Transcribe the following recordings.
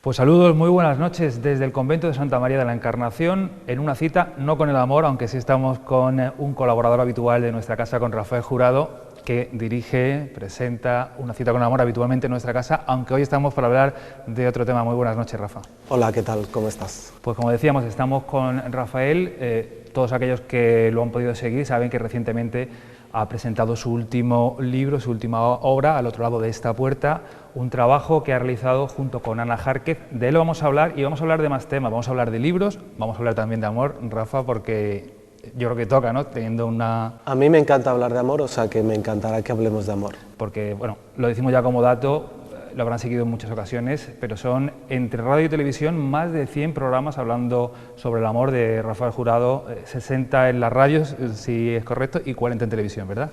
Pues saludos, muy buenas noches desde el convento de Santa María de la Encarnación, en una cita no con el amor, aunque sí estamos con un colaborador habitual de nuestra casa, con Rafael Jurado, que dirige, presenta Una cita con el amor habitualmente en nuestra casa, aunque hoy estamos para hablar de otro tema. Muy buenas noches, Rafa. Hola, ¿qué tal? ¿Cómo estás? Pues como decíamos, estamos con Rafael. Todos aquellos que lo han podido seguir saben que recientemente ha presentado su último libro, su última obra, Al otro lado de esta puerta, un trabajo que ha realizado junto con Ana Járquez. De él vamos a hablar y vamos a hablar de más temas. Vamos a hablar de libros, vamos a hablar también de amor, Rafa, porque yo creo que toca, ¿no? Teniendo una... A mí me encanta hablar de amor, o sea que me encantará que hablemos de amor. Porque, bueno, lo decimos ya como dato, lo habrán seguido en muchas ocasiones, pero son entre radio y televisión más de 100 programas hablando sobre el amor de Rafael Jurado, 60 en las radios, si es correcto, y 40 en televisión, ¿verdad?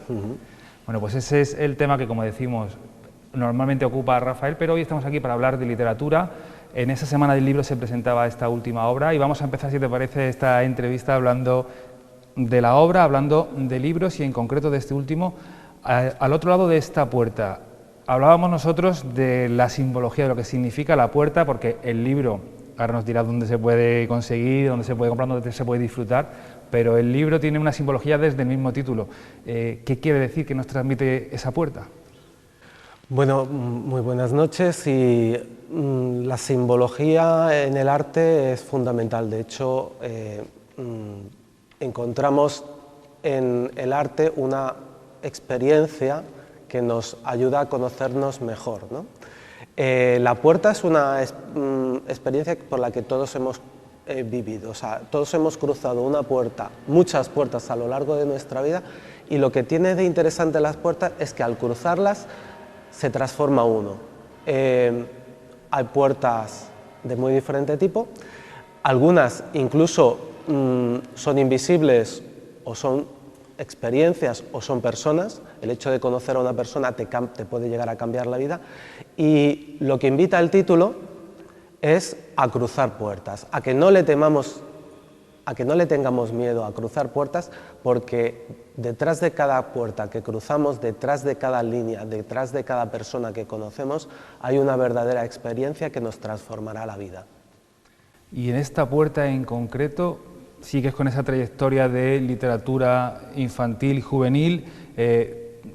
Bueno, pues ese es el tema que, como decimos, normalmente ocupa a Rafael, pero hoy estamos aquí para hablar de literatura. En esa semana del libro se presentaba esta última obra y vamos a empezar, si te parece, esta entrevista hablando de la obra, hablando de libros y en concreto de este último, Al otro lado de esta puerta. Hablábamos nosotros de la simbología, de lo que significa la puerta, porque el libro, ahora nos dirá dónde se puede conseguir, dónde se puede comprar, dónde se puede disfrutar, pero el libro tiene una simbología desde el mismo título. ¿Qué quiere decir que nos transmite esa puerta? Bueno, muy buenas noches y la simbología en el arte es fundamental. De hecho, encontramos en el arte una experiencia que nos ayuda a conocernos mejor, ¿no? La puerta es una experiencia por la que todos hemos vivido, o sea, todos hemos cruzado una puerta, muchas puertas a lo largo de nuestra vida, y lo que tiene de interesante las puertas es que al cruzarlas se transforma uno. Hay puertas de muy diferente tipo, algunas incluso son invisibles o son experiencias o son personas. El hecho de conocer a una persona te puede llegar a cambiar la vida, y lo que invita el título es a cruzar puertas, a que no le temamos, a que no le tengamos miedo a cruzar puertas, porque detrás de cada puerta que cruzamos, detrás de cada línea, detrás de cada persona que conocemos, hay una verdadera experiencia que nos transformará la vida. Y en esta puerta en concreto, sigues con esa trayectoria de literatura infantil y juvenil,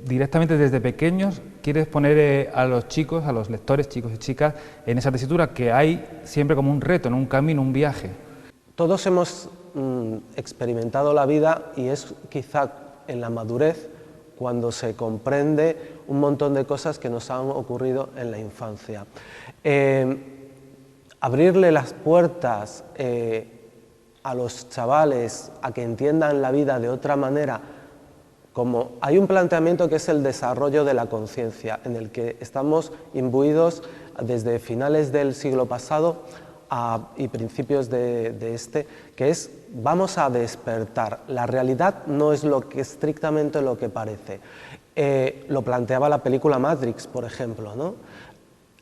directamente desde pequeños quieres poner a los chicos, a los lectores, chicos y chicas, en esa tesitura que hay siempre como un reto, en un camino, un viaje. Todos hemos experimentado la vida y es quizá en la madurez cuando se comprende un montón de cosas que nos han ocurrido en la infancia. Abrirle las puertas a los chavales a que entiendan la vida de otra manera, como hay un planteamiento que es el desarrollo de la conciencia, en el que estamos imbuidos desde finales del siglo pasado y principios de este, que es vamos a despertar. La realidad no es estrictamente lo que parece. Lo planteaba la película Matrix, por ejemplo, ¿no?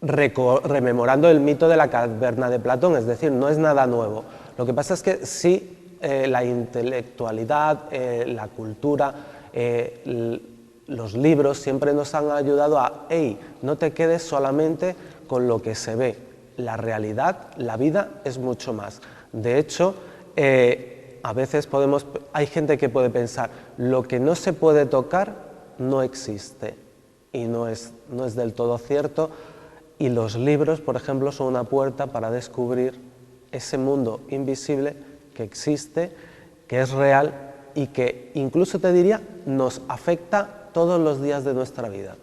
Rememorando el mito de la caverna de Platón, es decir, no es nada nuevo. Lo que pasa es que sí, la intelectualidad, la cultura, los libros siempre nos han ayudado a, hey, no te quedes solamente con lo que se ve. La realidad, la vida es mucho más. De hecho, a veces hay gente que puede pensar, lo que no se puede tocar no existe, y no es del todo cierto, y los libros, por ejemplo, son una puerta para descubrir ese mundo invisible que existe, que es real y que incluso te diría nos afecta todos los días de nuestra vida.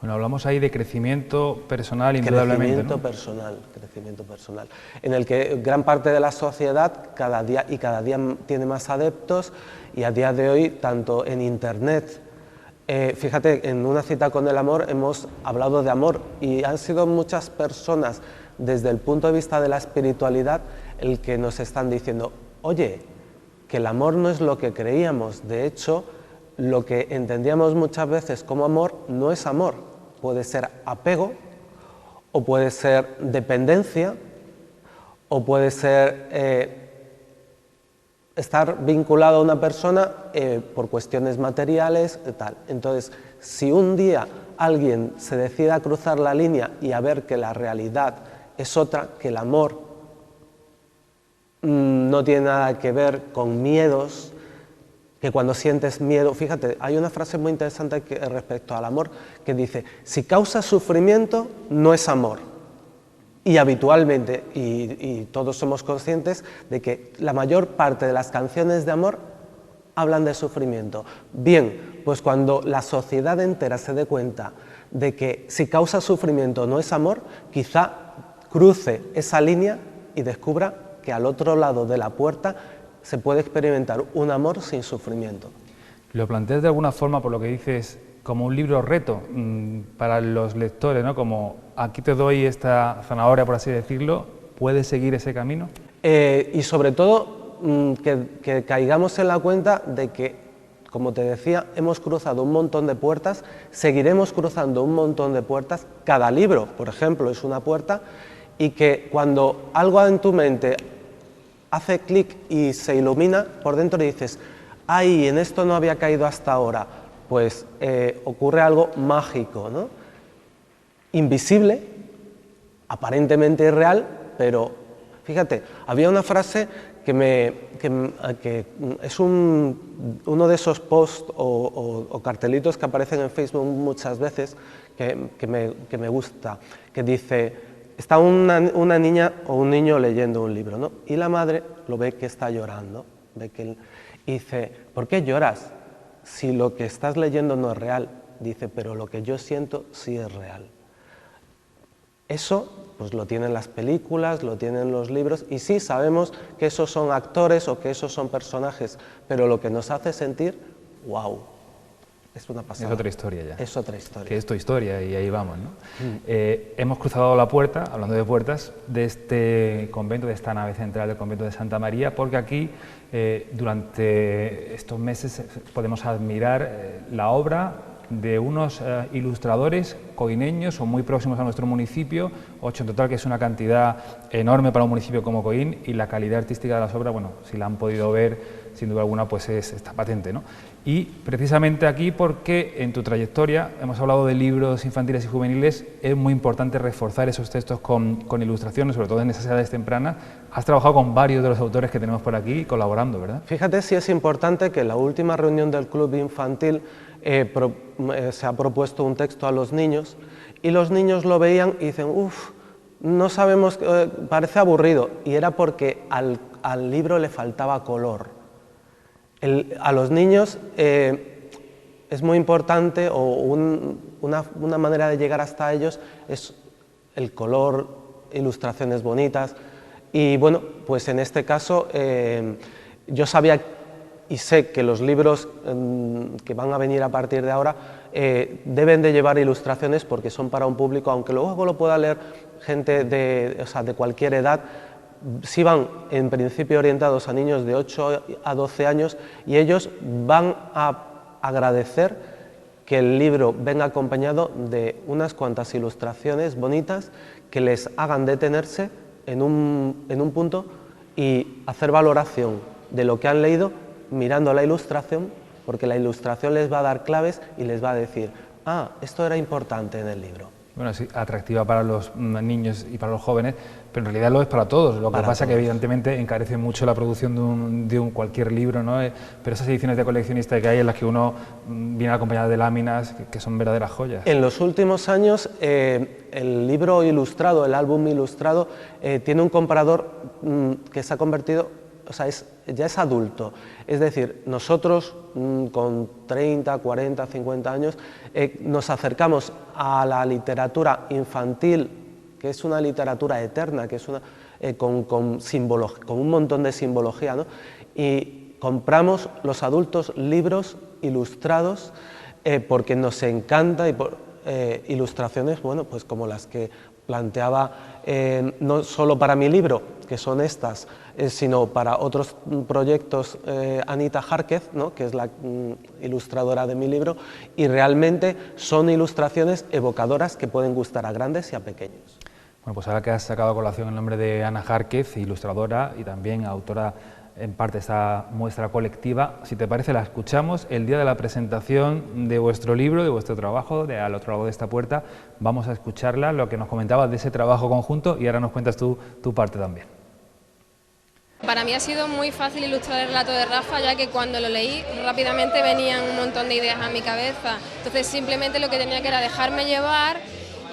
Bueno, hablamos ahí de crecimiento personal, indudablemente, Crecimiento personal, en el que gran parte de la sociedad cada día tiene más adeptos, y a día de hoy, tanto en Internet, fíjate, en Una cita con el amor hemos hablado de amor, y han sido muchas personas desde el punto de vista de la espiritualidad el que nos están diciendo, oye, que el amor no es lo que creíamos. De hecho, lo que entendíamos muchas veces como amor no es amor, puede ser apego, o puede ser dependencia, o puede ser estar vinculado a una persona por cuestiones materiales, tal. Entonces, si un día alguien se decide a cruzar la línea y a ver que la realidad es otra, que el amor no tiene nada que ver con miedos, que cuando sientes miedo, fíjate, hay una frase muy interesante respecto al amor que dice, si causa sufrimiento, no es amor. Y habitualmente, y todos somos conscientes de que la mayor parte de las canciones de amor hablan de sufrimiento. Bien, pues cuando la sociedad entera se dé cuenta de que si causa sufrimiento no es amor, quizá cruce esa línea y descubra que al otro lado de la puerta se puede experimentar un amor sin sufrimiento. Lo planteas de alguna forma, por lo que dices, como un libro reto para los lectores, ¿no? Como aquí te doy esta zanahoria, por así decirlo, ¿puedes seguir ese camino? Y sobre todo que caigamos en la cuenta de que, como te decía, hemos cruzado un montón de puertas, seguiremos cruzando un montón de puertas, cada libro, por ejemplo, es una puerta, y que cuando algo en tu mente hace clic y se ilumina por dentro y dices, ¡ay, en esto no había caído hasta ahora! Pues ocurre algo mágico, ¿no? Invisible, aparentemente irreal, pero fíjate, había una frase que es uno de esos posts o cartelitos que aparecen en Facebook muchas veces que me gusta, que dice, está una niña o un niño leyendo un libro, ¿no? Y la madre lo ve que está llorando, y dice, ¿por qué lloras? Si lo que estás leyendo no es real. Dice, pero lo que yo siento sí es real. Eso pues lo tienen las películas, lo tienen los libros, y sí sabemos que esos son actores o que esos son personajes, pero lo que nos hace sentir, wow, es una pasada. Es otra historia ya. Es otra historia. Que es tu historia y ahí vamos, ¿no? Hemos cruzado la puerta, hablando de puertas, de este convento, de esta nave central del convento de Santa María, porque aquí durante estos meses podemos admirar la obra de unos ilustradores coineños o muy próximos a nuestro municipio, 8 en total, que es una cantidad enorme para un municipio como Coín, y la calidad artística de las obras, bueno, si la han podido ver, sin duda alguna, pues está patente, ¿no? Y precisamente aquí, porque en tu trayectoria hemos hablado de libros infantiles y juveniles, es muy importante reforzar esos textos con ilustraciones, sobre todo en esas edades tempranas. Has trabajado con varios de los autores que tenemos por aquí colaborando, ¿verdad? Fíjate si es importante que en la última reunión del club infantil se ha propuesto un texto a los niños y los niños lo veían y dicen, uff, no sabemos, parece aburrido, y era porque al libro le faltaba color. A los niños es muy importante, o una manera de llegar hasta ellos es el color, ilustraciones bonitas, y bueno, pues en este caso yo sabía y sé que los libros que van a venir a partir de ahora deben de llevar ilustraciones porque son para un público, aunque luego lo pueda leer gente de cualquier edad, sí van en principio orientados a niños de 8 a 12 años y ellos van a agradecer que el libro venga acompañado de unas cuantas ilustraciones bonitas que les hagan detenerse en un punto y hacer valoración de lo que han leído mirando la ilustración, porque la ilustración les va a dar claves y les va a decir, ah, esto era importante en el libro. Bueno, sí, atractiva para los niños y para los jóvenes, pero en realidad lo es para todos. Lo que pasa es que evidentemente encarece mucho la producción de cualquier libro, ¿no? Pero esas ediciones de coleccionista que hay en las que uno viene acompañado de láminas que son verdaderas joyas. En los últimos años el libro ilustrado, el álbum ilustrado, tiene un comprador que se ha convertido, o sea, ya es adulto. Es decir, nosotros con 30, 40, 50 años nos acercamos a la literatura infantil, que es una literatura eterna, que es con un montón de simbología, ¿no? Y compramos los adultos libros ilustrados porque nos encanta, y por ilustraciones, bueno, pues como las que planteaba no solo para mi libro, que son estas, sino para otros proyectos, Anita Járquez, ¿no?, que es la ilustradora de mi libro, y realmente son ilustraciones evocadoras que pueden gustar a grandes y a pequeños. Bueno, pues ahora que has sacado a colación el nombre de Ana Járquez, ilustradora y también autora en parte esta muestra colectiva. Si te parece, la escuchamos el día de la presentación de vuestro libro, de vuestro trabajo, de Al otro lado de esta puerta. Vamos a escucharla, lo que nos comentabas de ese trabajo conjunto, y ahora nos cuentas tu parte también. Para mí ha sido muy fácil ilustrar el relato de Rafa, ya que cuando lo leí rápidamente venían un montón de ideas a mi cabeza. Entonces simplemente lo que tenía que era dejarme llevar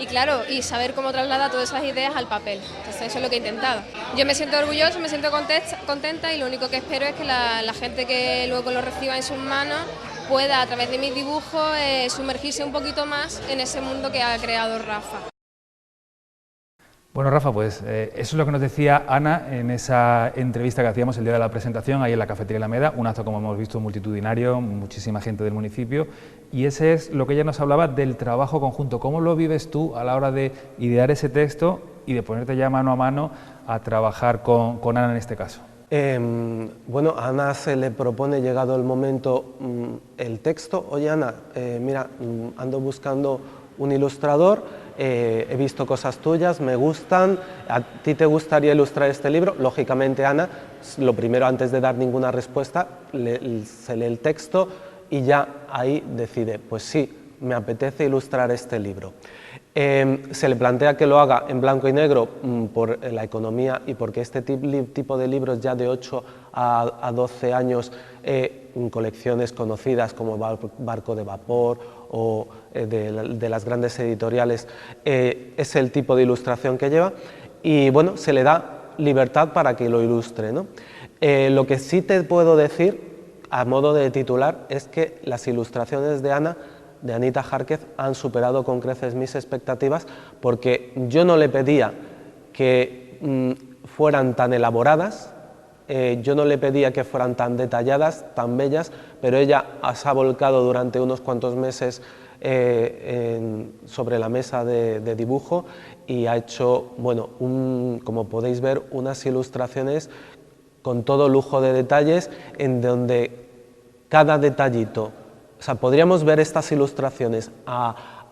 y claro, y saber cómo trasladar todas esas ideas al papel. Entonces eso es lo que he intentado. Yo me siento orgullosa, me siento contenta y lo único que espero es que la gente que luego lo reciba en sus manos pueda a través de mis dibujos sumergirse un poquito más en ese mundo que ha creado Rafa. Bueno, Rafa, pues eso es lo que nos decía Ana en esa entrevista que hacíamos el día de la presentación, ahí en la Cafetería Alameda, un acto, como hemos visto, multitudinario, muchísima gente del municipio, y ese es lo que ella nos hablaba del trabajo conjunto. ¿Cómo lo vives tú a la hora de idear ese texto y de ponerte ya mano a mano a trabajar con Ana en este caso? Bueno, a Ana se le propone, llegado el momento, el texto. Oye, Ana, mira, ando buscando un ilustrador, he visto cosas tuyas, me gustan, ¿a ti te gustaría ilustrar este libro? Lógicamente, Ana, lo primero, antes de dar ninguna respuesta, se lee el texto y ya ahí decide, pues sí, me apetece ilustrar este libro. Se le plantea que lo haga en blanco y negro por la economía y porque este tipo de libros ya de 8 a 12 años, en colecciones conocidas como Barco de Vapor o de las grandes editoriales, es el tipo de ilustración que lleva y bueno, se le da libertad para que lo ilustre, ¿no? Lo que sí te puedo decir a modo de titular es que las ilustraciones de Ana, de Anita Járquez, han superado con creces mis expectativas porque yo no le pedía que fueran tan elaboradas, yo no le pedía que fueran tan detalladas, tan bellas, pero ella se ha volcado durante unos cuantos meses sobre la mesa de dibujo y ha hecho, bueno, como podéis ver, unas ilustraciones con todo lujo de detalles en donde cada detallito, o sea, podríamos ver estas ilustraciones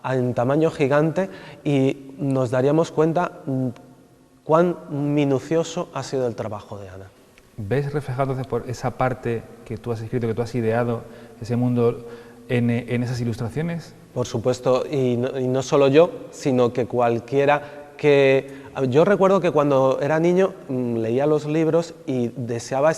en tamaño gigante y nos daríamos cuenta cuán minucioso ha sido el trabajo de Ana. ¿Ves reflejado por esa parte que tú has escrito, que tú has ideado, ese mundo en esas ilustraciones? Por supuesto, y no solo yo, sino que cualquiera que... Yo recuerdo que cuando era niño leía los libros y deseaba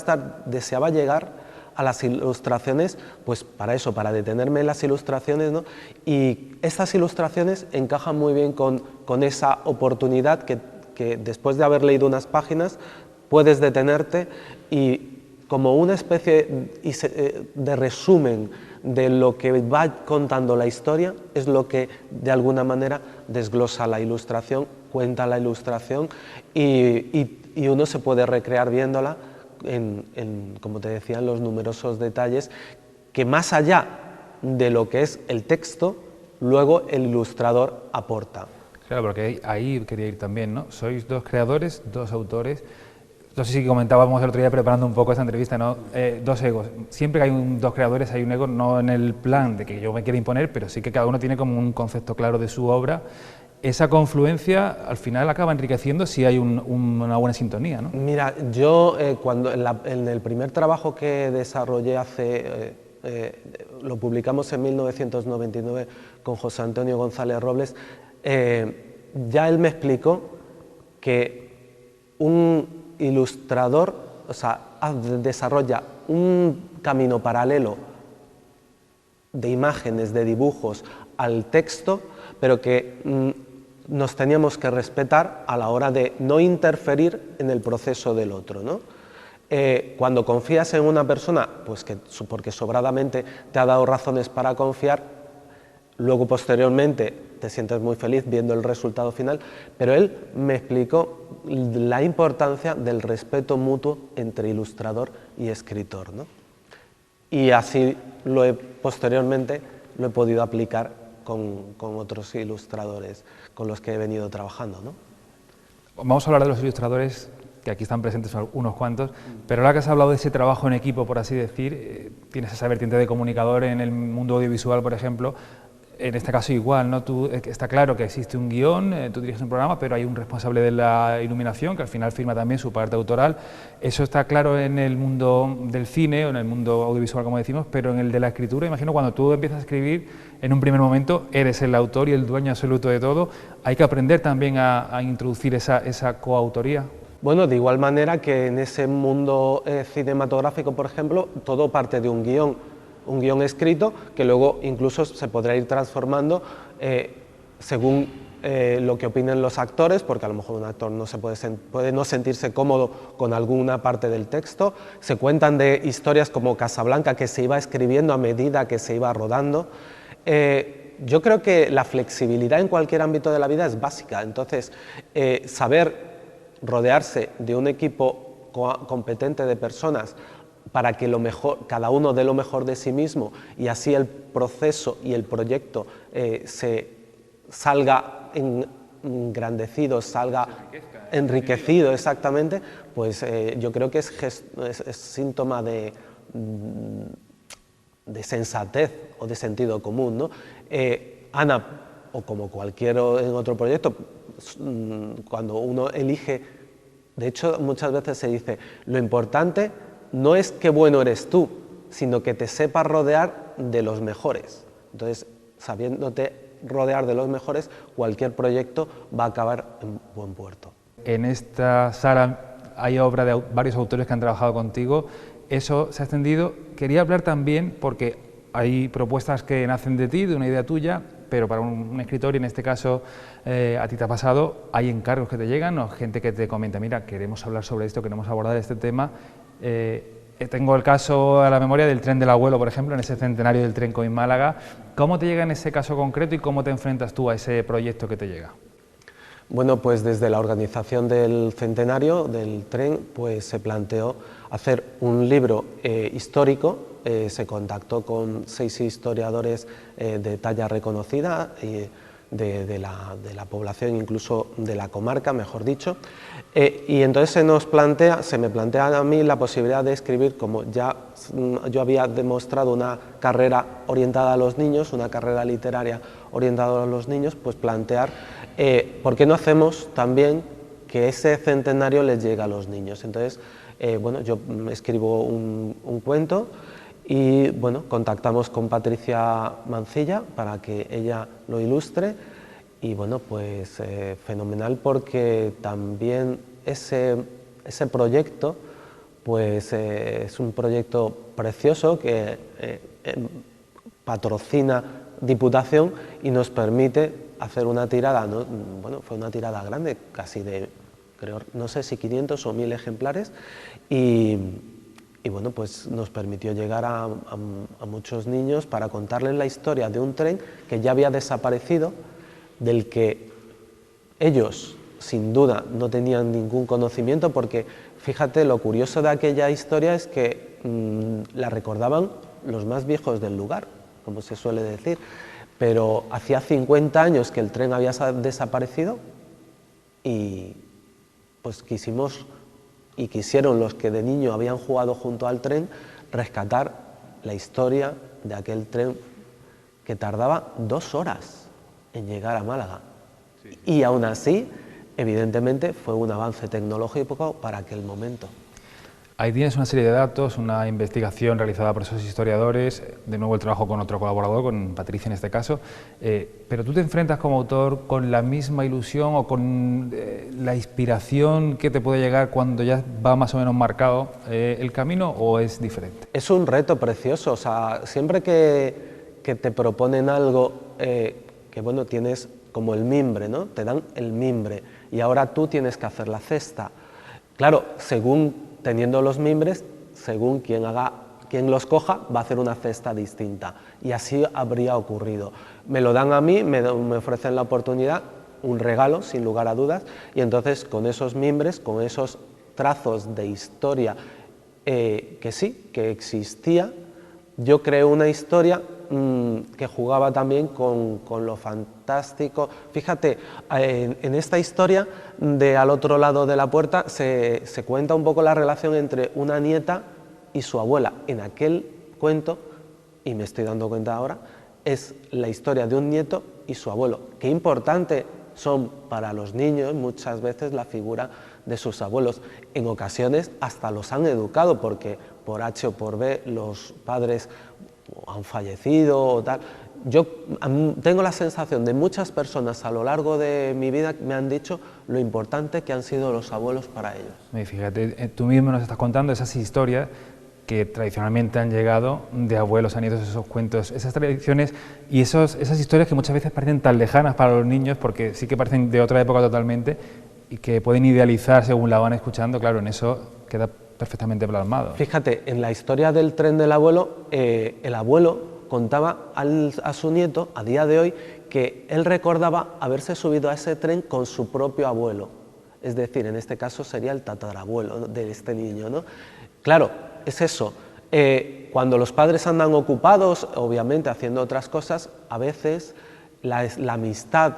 llegar a las ilustraciones, pues para eso, para detenerme en las ilustraciones, ¿no? Y estas ilustraciones encajan muy bien con esa oportunidad que después de haber leído unas páginas puedes detenerte y como una especie de resumen de lo que va contando la historia es lo que de alguna manera desglosa la ilustración, cuenta la ilustración y uno se puede recrear viéndola como te decía, en los numerosos detalles que más allá de lo que es el texto, luego el ilustrador aporta. Claro, porque ahí quería ir también, ¿no? Sois dos creadores, dos autores. No sé si comentábamos el otro día preparando un poco esta entrevista, ¿no? Dos egos. Siempre que hay dos creadores hay un ego, no en el plan de que yo me quiera imponer, pero sí que cada uno tiene como un concepto claro de su obra. Esa confluencia al final acaba enriqueciendo si hay una buena sintonía, ¿no? Mira, yo cuando en el primer trabajo que desarrollé lo publicamos en 1999 con José Antonio González Robles, ya él me explicó que un ilustrador, o sea, desarrolla un camino paralelo de imágenes, de dibujos al texto, pero que nos teníamos que respetar a la hora de no interferir en el proceso del otro, ¿no? Cuando confías en una persona, pues porque sobradamente te ha dado razones para confiar, luego posteriormente te sientes muy feliz viendo el resultado final, pero él me explicó la importancia del respeto mutuo entre ilustrador y escritor, ¿no? Y así posteriormente lo he podido aplicar con otros ilustradores con los que he venido trabajando, ¿no? Vamos a hablar de los ilustradores, que aquí están presentes unos cuantos, pero ahora que has hablado de ese trabajo en equipo, por así decir, tienes esa vertiente de comunicador en el mundo audiovisual, por ejemplo, En este caso igual, ¿no? Está claro que existe un guión, tú diriges un programa, pero hay un responsable de la iluminación que al final firma también su parte autoral. Eso está claro en el mundo del cine o en el mundo audiovisual, como decimos, pero en el de la escritura, imagino cuando tú empiezas a escribir, en un primer momento eres el autor y el dueño absoluto de todo. Hay que aprender también a introducir esa coautoría. Bueno, de igual manera que en ese mundo cinematográfico, por ejemplo, todo parte de un guión escrito que luego incluso se podrá ir transformando según lo que opinen los actores, porque a lo mejor un actor no puede no sentirse cómodo con alguna parte del texto. Se cuentan de historias como Casablanca, que se iba escribiendo a medida que se iba rodando. Yo creo que la flexibilidad en cualquier ámbito de la vida es básica, entonces saber rodearse de un equipo competente de personas para que cada uno dé lo mejor de sí mismo y así el proceso y el proyecto salga engrandecido, salga enriquecido exactamente, pues yo creo que es síntoma de sensatez o de sentido común, ¿no? Ana, o como cualquier otro proyecto, cuando uno elige, de hecho muchas veces se dice, lo importante no es qué bueno eres tú, sino que te sepas rodear de los mejores. Entonces, sabiéndote rodear de los mejores, cualquier proyecto va a acabar en buen puerto. En esta sala hay obra de varios autores que han trabajado contigo, eso se ha extendido. Quería hablar también, porque hay propuestas que nacen de ti, de una idea tuya, pero para un escritor, y en este caso a ti te ha pasado, hay encargos que te llegan o gente que te comenta, mira, queremos hablar sobre esto, queremos abordar este tema. Tengo el caso a la memoria del tren del abuelo, por ejemplo, en ese centenario del tren en Málaga. ¿Cómo te llega en ese caso concreto y cómo te enfrentas tú a ese proyecto que te llega? Bueno, pues desde la organización del centenario del tren, pues se planteó hacer un libro histórico. Se contactó con 6 historiadores de talla reconocida de la población, incluso de la comarca, mejor dicho, y entonces se me plantea a mí la posibilidad de escribir, como ya yo había demostrado una carrera orientada a los niños, una carrera literaria orientada a los niños, pues plantear ¿por qué no hacemos también que ese centenario les llegue a los niños? Entonces, bueno, yo escribo un cuento y bueno, contactamos con Patricia Mancilla para que ella lo ilustre y bueno, pues fenomenal, porque también ese proyecto pues es un proyecto precioso que patrocina Diputación y nos permite hacer una tirada, ¿no? Bueno, fue una tirada grande, casi de, creo, no sé si 500 o 1000 ejemplares, y bueno, pues nos permitió llegar a muchos niños para contarles la historia de un tren que ya había desaparecido, del que ellos, sin duda, no tenían ningún conocimiento, porque fíjate, lo curioso de aquella historia es que la recordaban los más viejos del lugar, como se suele decir, pero hacía 50 años que el tren había desaparecido y pues quisieron los que de niño habían jugado junto al tren rescatar la historia de aquel tren que tardaba 2 horas en llegar a Málaga. Sí. Y aún así, evidentemente, fue un avance tecnológico para aquel momento. Ahí tienes una serie de datos, una investigación realizada por esos historiadores, de nuevo el trabajo con otro colaborador, con Patricia en este caso, pero tú te enfrentas como autor con la misma ilusión o con la inspiración que te puede llegar cuando ya va más o menos marcado el camino, ¿o es diferente? Es un reto precioso, o sea, siempre que te proponen algo que bueno, tienes como el mimbre, ¿no? Te dan el mimbre y ahora tú tienes que hacer la cesta. Claro, teniendo los mimbres, según quien los coja, va a hacer una cesta distinta. Y así habría ocurrido. Me lo dan a mí, me ofrecen la oportunidad, un regalo, sin lugar a dudas, y entonces con esos mimbres, con esos trazos de historia que sí, que existía, yo creé una historia que jugaba también con lo fantástico. Fíjate, en esta historia de Al otro lado de la puerta se cuenta un poco la relación entre una nieta y su abuela. En aquel cuento, y me estoy dando cuenta ahora, es la historia de un nieto y su abuelo. Qué importante son para los niños muchas veces la figura de sus abuelos. En ocasiones hasta los han educado porque por H o por B los padres han fallecido o tal. Yo tengo la sensación de muchas personas a lo largo de mi vida que me han dicho lo importante que han sido los abuelos para ellos. Y fíjate, tú mismo nos estás contando esas historias que tradicionalmente han llegado de abuelos a nietos, esos cuentos, esas tradiciones y esas historias que muchas veces parecen tan lejanas para los niños porque sí que parecen de otra época totalmente y que pueden idealizar según la van escuchando, claro, en eso queda perfectamente plasmado. Fíjate, en la historia del tren del abuelo, el abuelo contaba a su nieto, a día de hoy, que él recordaba haberse subido a ese tren con su propio abuelo, es decir, en este caso sería el tatarabuelo de este niño, ¿no? Claro, es eso, cuando los padres andan ocupados, obviamente haciendo otras cosas, a veces la amistad,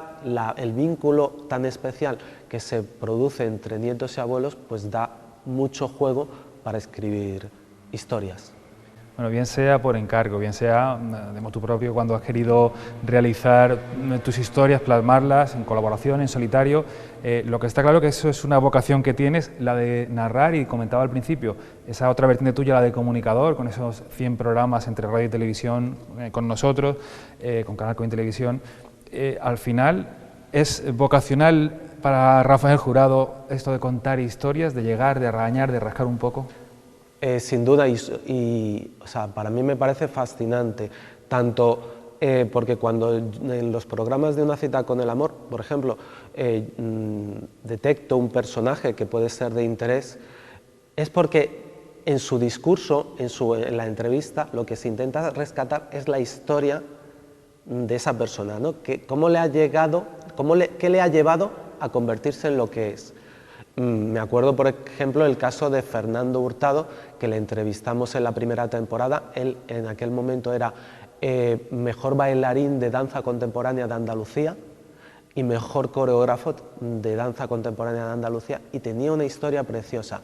el vínculo tan especial que se produce entre nietos y abuelos, pues da mucho juego para escribir historias. Bueno, bien sea por encargo, bien sea de motu propio, cuando has querido realizar tus historias, plasmarlas en colaboración, en solitario, lo que está claro que eso es una vocación que tienes, la de narrar, y comentaba al principio, esa otra vertiente tuya, la de comunicador, con esos 100 programas entre radio y televisión, con nosotros, con Canal Coin Televisión. Al final, ¿es vocacional para Rafael Jurado esto de contar historias, de llegar, de arañar, de rascar un poco? Sin duda, o sea, para mí me parece fascinante, tanto porque cuando en los programas de Una cita con el amor, por ejemplo, detecto un personaje que puede ser de interés, es porque en su discurso, en la entrevista, lo que se intenta rescatar es la historia de esa persona, ¿no? ¿Cómo le ha llegado, qué le ha llevado a convertirse en lo que es? Me acuerdo, por ejemplo, el caso de Fernando Hurtado, que le entrevistamos en la primera temporada. Él en aquel momento era mejor bailarín de danza contemporánea de Andalucía y mejor coreógrafo de danza contemporánea de Andalucía, y tenía una historia preciosa.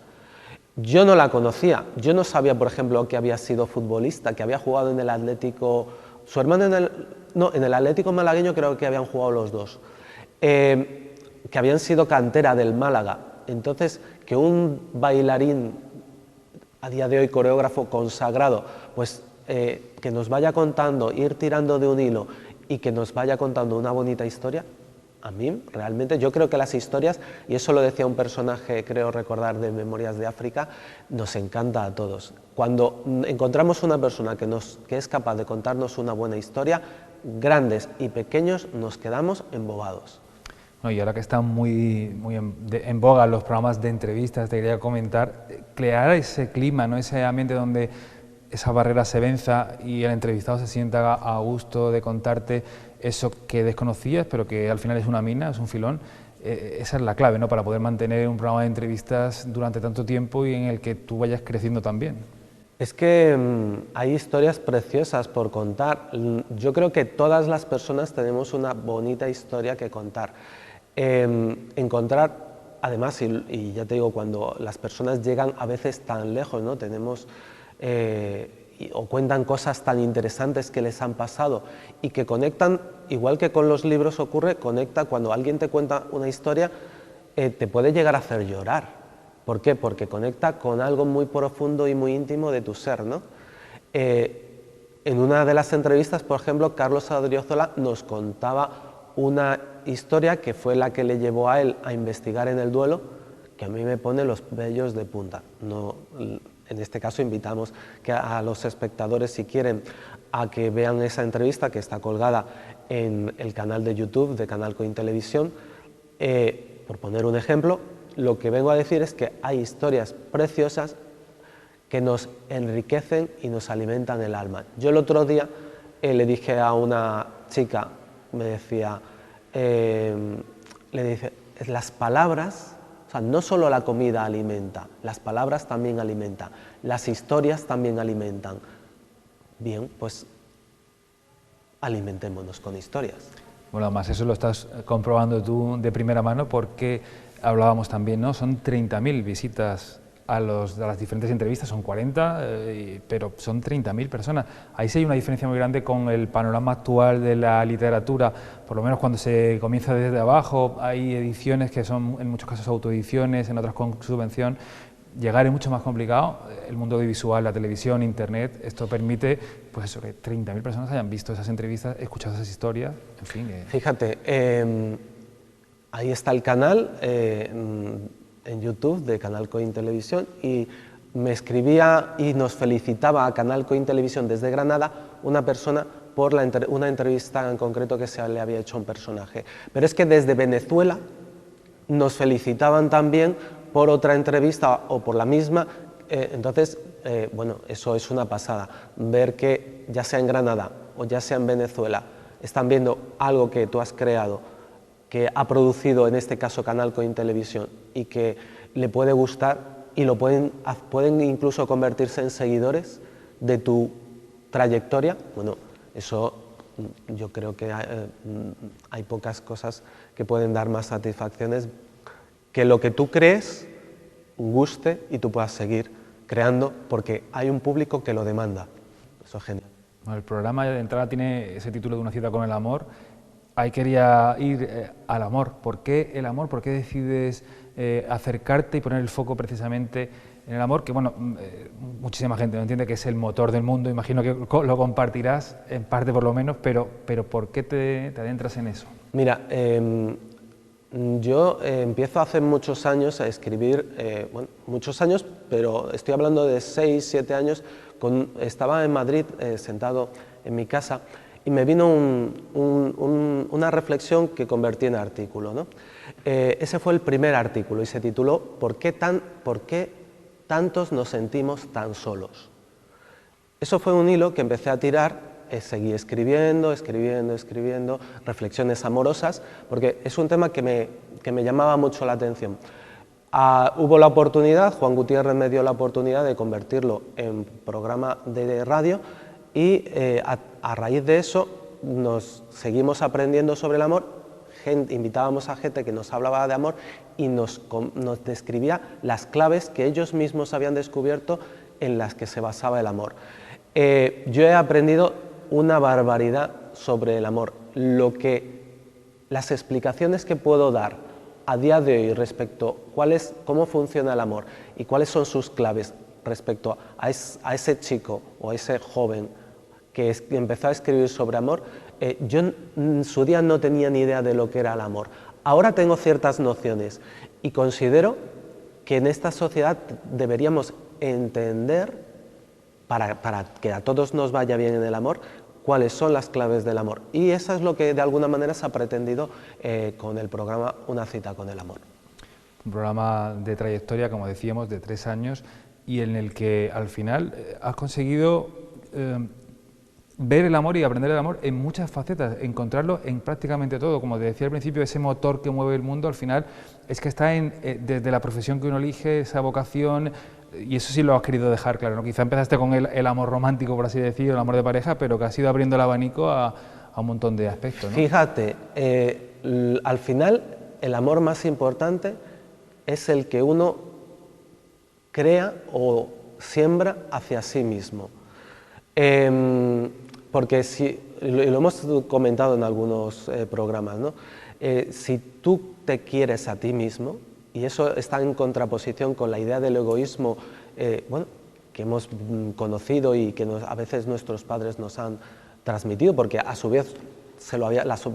Yo no la conocía, yo no sabía, por ejemplo, que había sido futbolista, que había jugado en el Atlético, su hermano en el Atlético malagueño creo que habían jugado los dos, que habían sido cantera del Málaga. Entonces, que un bailarín, a día de hoy coreógrafo consagrado, pues que nos vaya contando, ir tirando de un hilo y que nos vaya contando una bonita historia, a mí realmente, yo creo que las historias, y eso lo decía un personaje, creo recordar, de Memorias de África, nos encanta a todos. Cuando encontramos una persona que es capaz de contarnos una buena historia, grandes y pequeños nos quedamos embobados. No, y ahora que están muy en boga los programas de entrevistas, te quería comentar, crear ese clima, ¿no? Ese ambiente donde esa barrera se venza y el entrevistado se sienta a gusto de contarte eso que desconocías, pero que al final es una mina, es un filón. Esa es la clave, ¿no? Para poder mantener un programa de entrevistas durante tanto tiempo y en el que tú vayas creciendo también. Es que hay historias preciosas por contar. Yo creo que todas las personas tenemos una bonita historia que contar. Encontrar, además, y ya te digo, cuando las personas llegan a veces tan lejos, ¿no? Tenemos o cuentan cosas tan interesantes que les han pasado y que conectan, igual que con los libros ocurre, conecta cuando alguien te cuenta una historia, te puede llegar a hacer llorar. ¿Por qué? Porque conecta con algo muy profundo y muy íntimo de tu ser, ¿no? En una de las entrevistas, por ejemplo, Carlos Adriozola nos contaba una historia que fue la que le llevó a él a investigar en el duelo, que a mí me pone los vellos de punta. No, en este caso invitamos a los espectadores, si quieren, a que vean esa entrevista que está colgada en el canal de YouTube de Canal Coin Televisión. Por poner un ejemplo, lo que vengo a decir es que hay historias preciosas que nos enriquecen y nos alimentan el alma. Yo el otro día le dije a una chica, me decía, le dije, las palabras, o sea, no solo la comida alimenta, las palabras también alimentan, las historias también alimentan. Bien, pues alimentémonos con historias. Bueno, además eso lo estás comprobando tú de primera mano porque hablábamos también, ¿no? Son 30.000 visitas a las diferentes entrevistas, son 40, pero son 30.000 personas. Ahí sí hay una diferencia muy grande con el panorama actual de la literatura, por lo menos cuando se comienza desde abajo, hay ediciones que son en muchos casos autoediciones, en otras con subvención. Llegar es mucho más complicado, el mundo audiovisual, la televisión, internet, esto permite pues eso, que 30.000 personas hayan visto esas entrevistas, escuchado esas historias, en fin. Fíjate, ahí está el canal en YouTube de Canal Coin Televisión, y me escribía y nos felicitaba a Canal Coin Televisión desde Granada una persona por una entrevista en concreto que se le había hecho a un personaje. Pero es que desde Venezuela nos felicitaban también por otra entrevista o por la misma, entonces, bueno, eso es una pasada, ver que ya sea en Granada o ya sea en Venezuela, están viendo algo que tú has creado, que ha producido en este caso Canal Coin Televisión y que le puede gustar y lo pueden incluso convertirse en seguidores de tu trayectoria. Bueno, eso yo creo que hay pocas cosas que pueden dar más satisfacciones que lo que tú crees guste y tú puedas seguir creando porque hay un público que lo demanda. Eso es genial. Bueno, el programa de entrada tiene ese título de Una cita con el amor. Ahí quería ir al amor. ¿Por qué el amor? ¿Por qué decides acercarte y poner el foco precisamente en el amor? Que bueno, muchísima gente no entiende que es el motor del mundo, imagino que lo compartirás en parte por lo menos, pero ¿por qué te adentras en eso? Mira, yo empiezo hace muchos años a escribir, bueno, muchos años, pero estoy hablando de 6, 7 años, estaba en Madrid sentado en mi casa y me vino una reflexión que convertí en artículo, ¿no? Ese fue el primer artículo y se tituló ¿Por qué tantos nos sentimos tan solos? Eso fue un hilo que empecé a tirar. Seguí escribiendo, reflexiones amorosas, porque es un tema que me llamaba mucho la atención. Hubo la oportunidad, Juan Gutiérrez me dio la oportunidad de convertirlo en programa de radio y a raíz de eso nos seguimos aprendiendo sobre el amor, invitábamos a gente que nos hablaba de amor y nos describía las claves que ellos mismos habían descubierto en las que se basaba el amor. Yo he aprendido una barbaridad sobre el amor. Las explicaciones que puedo dar a día de hoy respecto a cómo funciona el amor y cuáles son sus claves respecto a ese chico o a ese joven que empezó a escribir sobre amor, yo en su día no tenía ni idea de lo que era el amor. Ahora tengo ciertas nociones y considero que en esta sociedad deberíamos entender, para que a todos nos vaya bien en el amor, cuáles son las claves del amor. Y eso es lo que de alguna manera se ha pretendido con el programa Una cita con el amor. Un programa de trayectoria, como decíamos, de 3 años y en el que al final has conseguido ver el amor y aprender el amor en muchas facetas, encontrarlo en prácticamente todo. Como te decía al principio, ese motor que mueve el mundo al final es que está desde la profesión que uno elige, esa vocación. Y eso sí lo has querido dejar claro, ¿no? Quizá empezaste con el amor romántico, por así decirlo, el amor de pareja, pero que has ido abriendo el abanico a un montón de aspectos, ¿no? Fíjate, al final el amor más importante es el que uno crea o siembra hacia sí mismo. Porque lo hemos comentado en algunos programas, ¿no? Si tú te quieres a ti mismo, y eso está en contraposición con la idea del egoísmo bueno, que hemos conocido y que a veces nuestros padres nos han transmitido, porque a su vez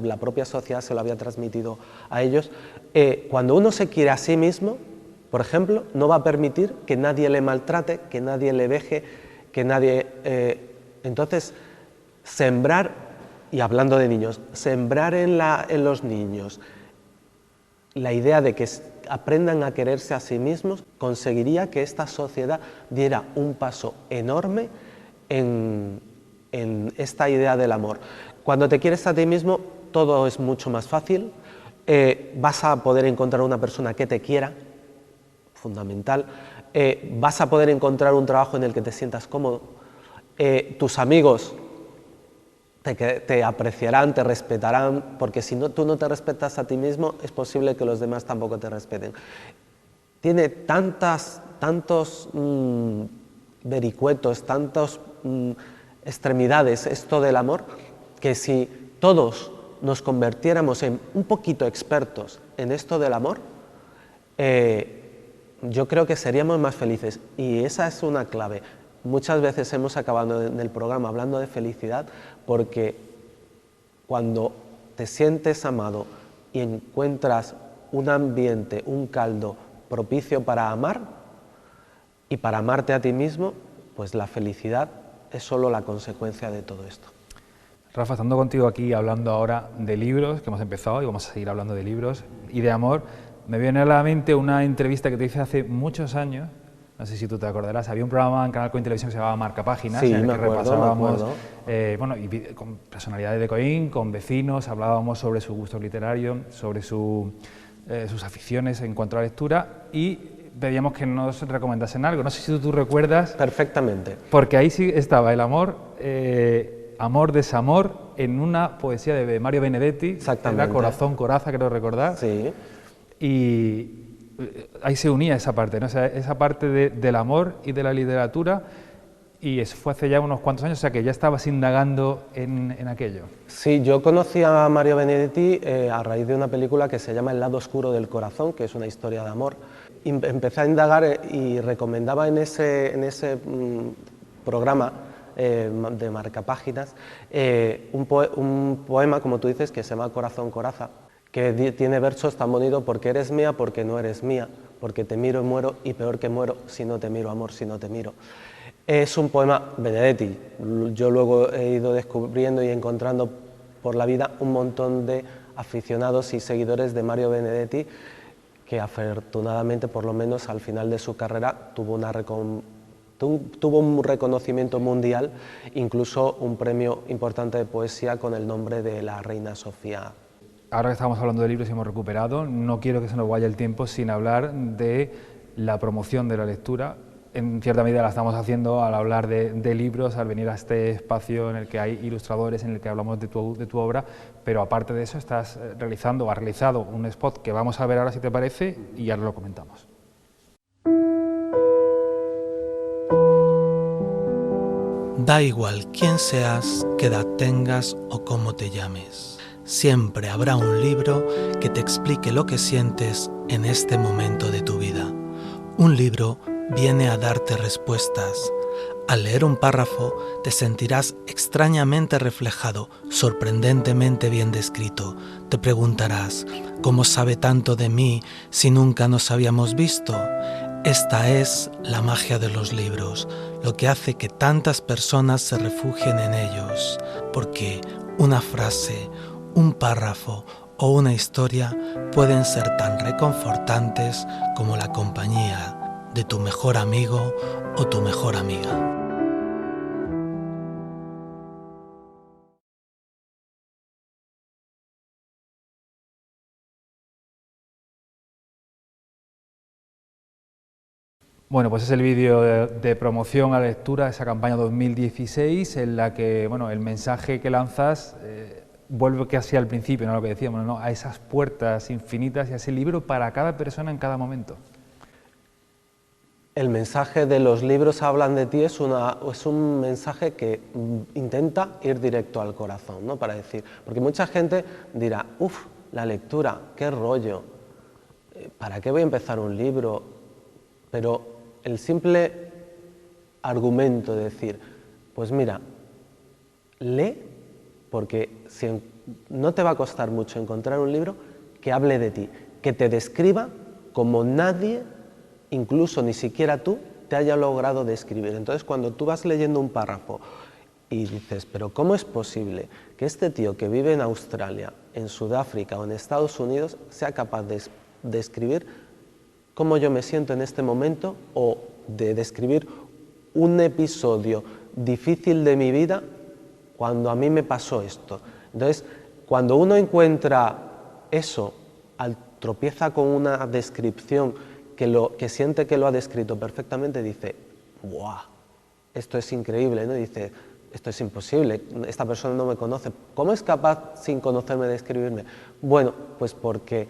la propia sociedad se lo había transmitido a ellos. Cuando uno se quiere a sí mismo, por ejemplo, no va a permitir que nadie le maltrate, que nadie le veje, que nadie... entonces, sembrar, y hablando de niños, sembrar en los niños la idea de que aprendan a quererse a sí mismos, conseguiría que esta sociedad diera un paso enorme en esta idea del amor. Cuando te quieres a ti mismo, todo es mucho más fácil, vas a poder encontrar una persona que te quiera, fundamental, vas a poder encontrar un trabajo en el que te sientas cómodo, tus amigos te apreciarán, te respetarán, porque si tú no te respetas a ti mismo, es posible que los demás tampoco te respeten. Tiene tantas tantos vericuetos, tantas extremidades esto del amor, que si todos nos convirtiéramos en un poquito expertos en esto del amor, yo creo que seríamos más felices. Y esa es una clave. Muchas veces hemos acabado en el programa hablando de felicidad, porque cuando te sientes amado y encuentras un ambiente, un caldo propicio para amar y para amarte a ti mismo, pues la felicidad es solo la consecuencia de todo esto. Rafa, estando contigo aquí hablando ahora de libros, que hemos empezado y vamos a seguir hablando de libros y de amor, me viene a la mente una entrevista que te hice hace muchos años, no sé si tú te acordarás, había un programa en Canal Coin Televisión que se llamaba Marca Páginas, sí, en el que repasábamos bueno, con personalidades de Coin, con vecinos, hablábamos sobre su gusto literario, sobre sus aficiones en cuanto a la lectura y pedíamos que nos recomendasen algo. No sé si tú recuerdas. Perfectamente. Porque ahí sí estaba el amor, amor, desamor, en una poesía de Mario Benedetti. Exactamente. Era Corazón, Coraza, creo recordar. Sí. Y ahí se unía esa parte, ¿no? O sea, esa parte del amor y de la literatura, y eso fue hace ya unos cuantos años, o sea que ya estabas indagando en aquello. Sí, yo conocí a Mario Benedetti a raíz de una película que se llama El lado oscuro del corazón, que es una historia de amor. Empecé a indagar y recomendaba en ese programa de Marcapáginas un poema, como tú dices, que se llama Corazón, Coraza, que tiene versos tan bonitos: porque eres mía, porque no eres mía, porque te miro y muero, y peor que muero si no te miro, amor, si no te miro. Es un poema Benedetti. Yo luego he ido descubriendo y encontrando por la vida un montón de aficionados y seguidores de Mario Benedetti, que afortunadamente, por lo menos al final de su carrera, tuvo un reconocimiento mundial, incluso un premio importante de poesía con el nombre de la Reina Sofía. Ahora que estamos hablando de libros y hemos recuperado, no quiero que se nos vaya el tiempo sin hablar de la promoción de la lectura. En cierta medida la estamos haciendo al hablar de libros, al venir a este espacio en el que hay ilustradores, en el que hablamos de tu obra, pero aparte de eso estás realizando o has realizado un spot que vamos a ver ahora, si te parece, y ya lo comentamos. Da igual quién seas, qué edad tengas o cómo te llames. Siempre habrá un libro que te explique lo que sientes en este momento de tu vida. Un libro viene a darte respuestas. Al leer un párrafo te sentirás extrañamente reflejado, sorprendentemente bien descrito. Te preguntarás, ¿cómo sabe tanto de mí si nunca nos habíamos visto? Esta es la magia de los libros, lo que hace que tantas personas se refugien en ellos, porque una frase, un párrafo o una historia pueden ser tan reconfortantes como la compañía de tu mejor amigo o tu mejor amiga. Bueno, pues es el vídeo de promoción a la lectura de esa campaña 2016, en la que, bueno, el mensaje que lanzas vuelve casi al principio, ¿no? Lo que decíamos, ¿no? A esas puertas infinitas y a ese libro para cada persona en cada momento. El mensaje de los libros hablan de ti es un mensaje que intenta ir directo al corazón, ¿no? Para decir, porque mucha gente dirá, uff, la lectura, qué rollo, ¿para qué voy a empezar un libro? Pero el simple argumento de decir, pues mira, lee, porque no te va a costar mucho encontrar un libro que hable de ti, que te describa como nadie, incluso ni siquiera tú, te haya logrado describir. Entonces, cuando tú vas leyendo un párrafo y dices, pero ¿cómo es posible que este tío que vive en Australia, en Sudáfrica o en Estados Unidos sea capaz de describir cómo yo me siento en este momento, o de describir un episodio difícil de mi vida cuando a mí me pasó esto? Entonces, cuando uno encuentra eso, tropieza con una descripción que siente que lo ha descrito perfectamente, dice, ¡buah! Esto es increíble, ¿no? Dice, esto es imposible, esta persona no me conoce. ¿Cómo es capaz, sin conocerme, de describirme? Bueno, pues porque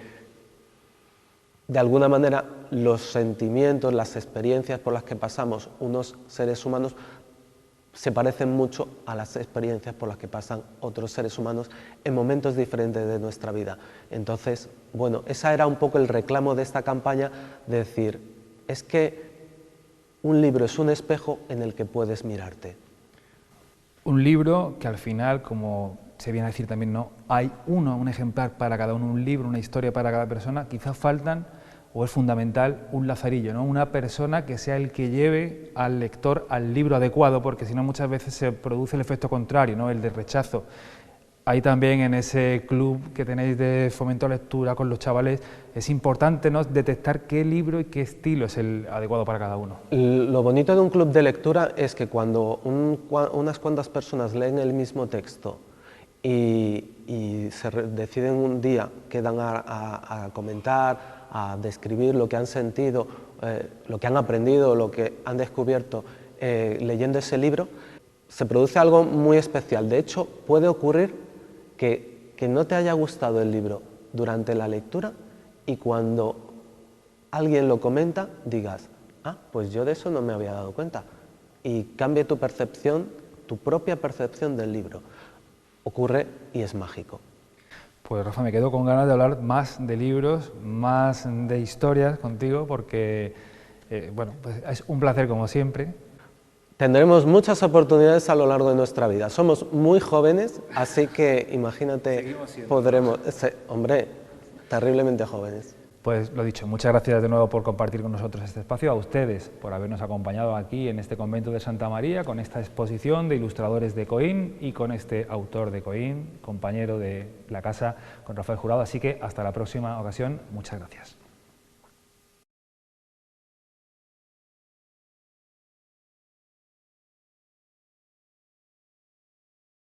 de alguna manera los sentimientos, las experiencias por las que pasamos unos seres humanos se parecen mucho a las experiencias por las que pasan otros seres humanos en momentos diferentes de nuestra vida. Entonces, bueno, ese era un poco el reclamo de esta campaña, de decir, es que un libro es un espejo en el que puedes mirarte. Un libro que al final, como se viene a decir también, no hay un ejemplar para cada uno, un libro, una historia para cada persona, quizás faltan, o es fundamental, un lazarillo, ¿no? Una persona que sea el que lleve al lector al libro adecuado, porque si no muchas veces se produce el efecto contrario, ¿no? El de rechazo. Ahí también en ese club que tenéis de fomento a lectura con los chavales, es importante, ¿no?, detectar qué libro y qué estilo es el adecuado para cada uno. Lo bonito de un club de lectura es que cuando unas cuantas personas leen el mismo texto y deciden un día, quedan a comentar, a describir lo que han sentido, lo que han aprendido, lo que han descubierto leyendo ese libro, se produce algo muy especial. De hecho, puede ocurrir que no te haya gustado el libro durante la lectura y cuando alguien lo comenta digas, ah, pues yo de eso no me había dado cuenta, y cambie tu percepción, tu propia percepción del libro. Ocurre y es mágico. Pues Rafa, me quedo con ganas de hablar más de libros, más de historias contigo, porque bueno, pues es un placer como siempre. Tendremos muchas oportunidades a lo largo de nuestra vida. Somos muy jóvenes, así que imagínate, podremos... Hombre, terriblemente jóvenes. Pues lo dicho, muchas gracias de nuevo por compartir con nosotros este espacio, a ustedes por habernos acompañado aquí en este convento de Santa María, con esta exposición de ilustradores de Coín y con este autor de Coín, compañero de la casa, con Rafael Jurado. Así que hasta la próxima ocasión, muchas gracias.